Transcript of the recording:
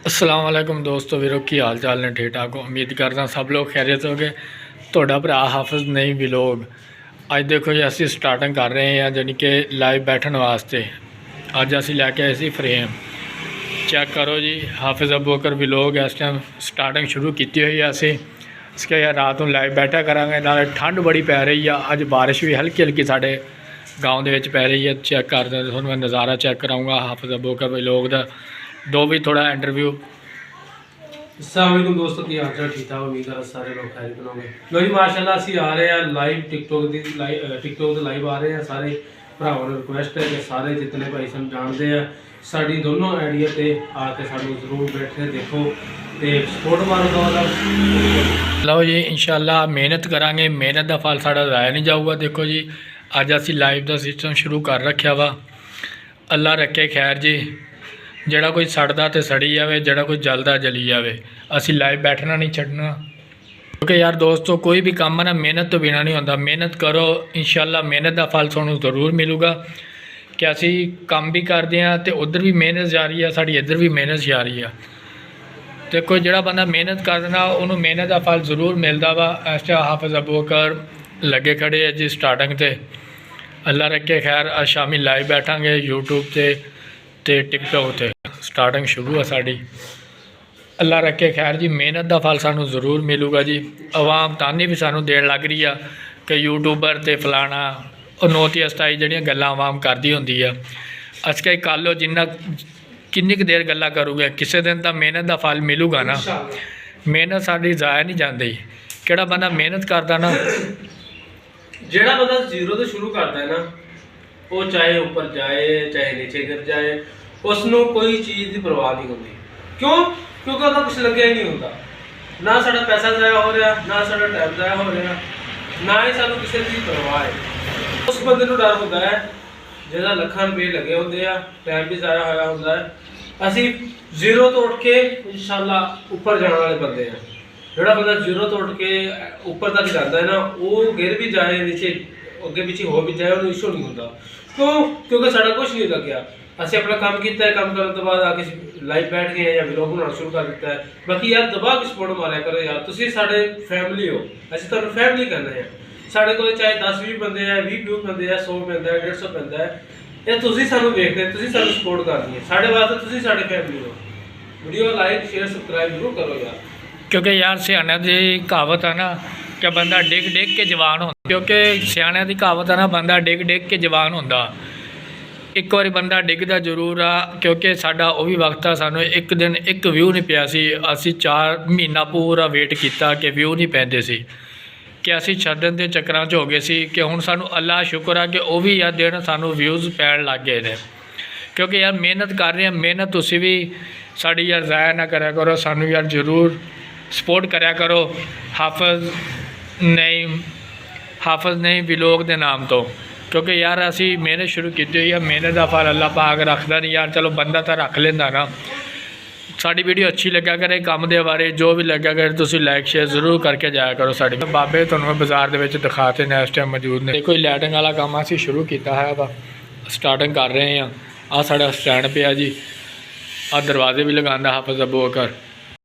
अस्सलाम वालेकुम दोस्तों वीरो की हाल चाल ने ठीक ठाक हो। उम्मीद करदा सब लोग खैरियत हो गए। ਤੁਹਾਡਾ ਭਰਾ ਹਾਫਿਜ਼ ਨਈ ਵਲੌਗ ਅੱਜ ਦੇਖੋ ਜੀ ਅਸੀਂ ਸਟਾਰਟਿੰਗ ਕਰ ਰਹੇ ਹਾਂ ਜਾਨੀ ਕਿ ਲਾਈਵ ਬੈਠਣ ਵਾਸਤੇ। ਅੱਜ ਅਸੀਂ ਲੈ ਕੇ ਆਏ ਸੀ ਫਰੇਮ। ਚੈੱਕ ਕਰੋ ਜੀ ਹਾਫਿਜ਼ ਅਬੂਬਕਰ ਵਲੌਗ ਇਸ ਟਾਈਮ ਸਟਾਰਟਿੰਗ ਸ਼ੁਰੂ ਕੀਤੀ ਹੋਈ ਆ ਅਸੀਂ। इसके यार रात को लाइव बैठा करांगे। नाले ठंड बड़ी पै रही है, अज बारिश भी हल्की हल्की साढ़े गाँव के पै रही है। चैक कर दें थोड़ा मैं नज़ारा चैक कराऊँगा हाफिज़ अबूबकर वलॉग का। दो भी थोड़ा इंटरव्यू। अस्सलाम वालेकुम दोस्तों की हाल चाल ठीक ठाक उम्मीद है सारे लोग खैर बनाओगे। लो जी माशाल्लाह असी आ रहे हैं लाइव टिकटॉक टिकटॉक लाइव आ रहे हैं। सारे भरावां नूं रिक्वेस्ट है कि सारे जितने भाई सन जानते हैं साड़ी दोनों आइडिया पे आके सानू जरूर बैठे देखो ते सपोर्ट मारो। लो जी इंशाल्लाह मेहनत करांगे, मेहनत का फल साड़ा जाया नहीं जाऊगा। देखो जी अज असी लाइव का सिस्टम शुरू कर रखा वा। अल्लाह रखे खैर जी, जड़ा कोई सड़दा तो सड़ी जाए, जड़ा कोई जलदा जली जाए। असी लाइव बैठना नहीं छड़ना क्योंकि यार दोस्तों कोई भी काम है ना मेहनत तो बिना नहीं होता। मेहनत करो इंशाल्लाह मेहनत का फल तुहानूं जरूर मिलूगा। कि असी काम भी करते हैं तो उधर भी मेहनत जारी है, साड़ी इधर भी मेहनत जारी है। देखो जो बंदा मेहनत करना उन्होंने मेहनत का फल जरूर मिलता वा। इस हाफिज़ अबूबकर लगे खड़े है जी स्टार्टिंग से। अल्लाह रखे खैर अज शामी लाइव बैठांगे यूट्यूब ते टिकटॉक ते। स्टार्टिंग शुरू है साड़ी। अल्लाह रखे खैर जी, मेहनत का फल सानू जरूर मिलूगा जी। आवाम तानी भी सानू देन लग रही है कि यूट्यूबर ते फलाना और 9-27 जड़ियाँ गल्लां आवाम करती होंदी है। अजकल कर लो जिन्ना किन्नी देर गल्लां करूँगे, किसी दिन तो मेहनत का फल मिलूगा ना। मेहनत साड़ी जाया नहीं जाती। केड़ा बंदा मेहनत करता ना, जेड़ा बंदा जीरो तो शुरू करता है ना, वो चाहे ऊपर जाए चाहे नीचे गिर जाए उसनों कोई चीज़ की परवाह नहीं होती। क्यों? क्योंकि वह कुछ लगे ही नहीं होता। ना साड़ा पैसा जाया हो रहा, ना साड़ा टाइम जाया हो रहा, ना ही सानू किसी की परवाह है। उस बंदे को डर होता है जिहदा लाखां रुपये लगे होंदे आ, टाइम भी जाया होया होंदा है। असी जीरो तो उठ के इंशाल्लाह ऊपर जाने वाले बंदे हैं। जिहड़ा बंदा जीरो तो उठ के ऊपर तक जाता है ना, वो गिर भी जाए नीचे अगे पीछे हो भी जाए उन्हें इशू नहीं होता। क्यों? क्योंकि साड़ा कुछ नहीं लग्या। असी अपना काम किया है, काम करने तो बाद आके लाइव बैठ गए या व्लॉग बनाना शुरू कर दिता है। बाकी यार दबा के सपोर्ट मारिया करो यार, तुसीं साडे फैमिली हो, असीं तुहानूं फैमिली कहने हैं। साढ़े को चाहे 10-20 बंदे है, 20 व्यू बंदे है, 100 बंदा है, 150 बंदा है, ये तुसीं सानूं देखदे, तुसीं सानूं सपोर्ट करनी है। साढ़े वास्ते तुसीं साढ़े फैमिली हो। वीडियो लाइक शेयर सब्सक्राइब जरूर करो यार। क्योंकि यार सियाणियां दी कहावत है ना कि बंदा डिग डिग के जवान हो। क्योंकि सियाणियां दी कहावत है ना बंदा डिग डिग के जवान होंदा। एक बार बंदा डिगदा जरूर आ। क्योंकि साडा वो भी वक्त आ, सानूं एक दिन एक व्यू नहीं पिया सी। असीं 4 महीना पूरा वेट किया कि व्यू नहीं पैंदे सी, कि असीं छड्डण दे चक्करां च हो गए सी। कि हुण सानूं अल्लाह शुक्र है कि वो भी यार दिन सानूं व्यूज़ पैण लग गए ने। क्योंकि यार मेहनत कर रहे हैं, मेहनत तुसीं भी साड़ी यार ज़ाया ना करा करो, सानूं यार जरूर सपोर्ट करया करो हाफिज़ नई वलॉग के नाम तो। क्योंकि यार असी मेहनत शुरू की हुई है, मेहनत का फल अल्लाह पाक रखता नहीं यार। चलो बंदा तो रख लेंदा ना। साड़ी वीडियो अच्छी लग्या करे, काम के बारे जो भी लग्या करे तुसीं लाइक शेयर जरूर करके जाया करो। साड़ी बाबे तुहानूं बाजार दे विच दिखाते ने इस टाइम मौजूद ने। कोई लाइटिंग वाला काम असीं शुरू किया है वा, स्टार्टिंग कर रहे हैं। आ साड़ा स्टैंड पे जी, आ दरवाजे भी लगांदा हाफिज़ अबूबकर।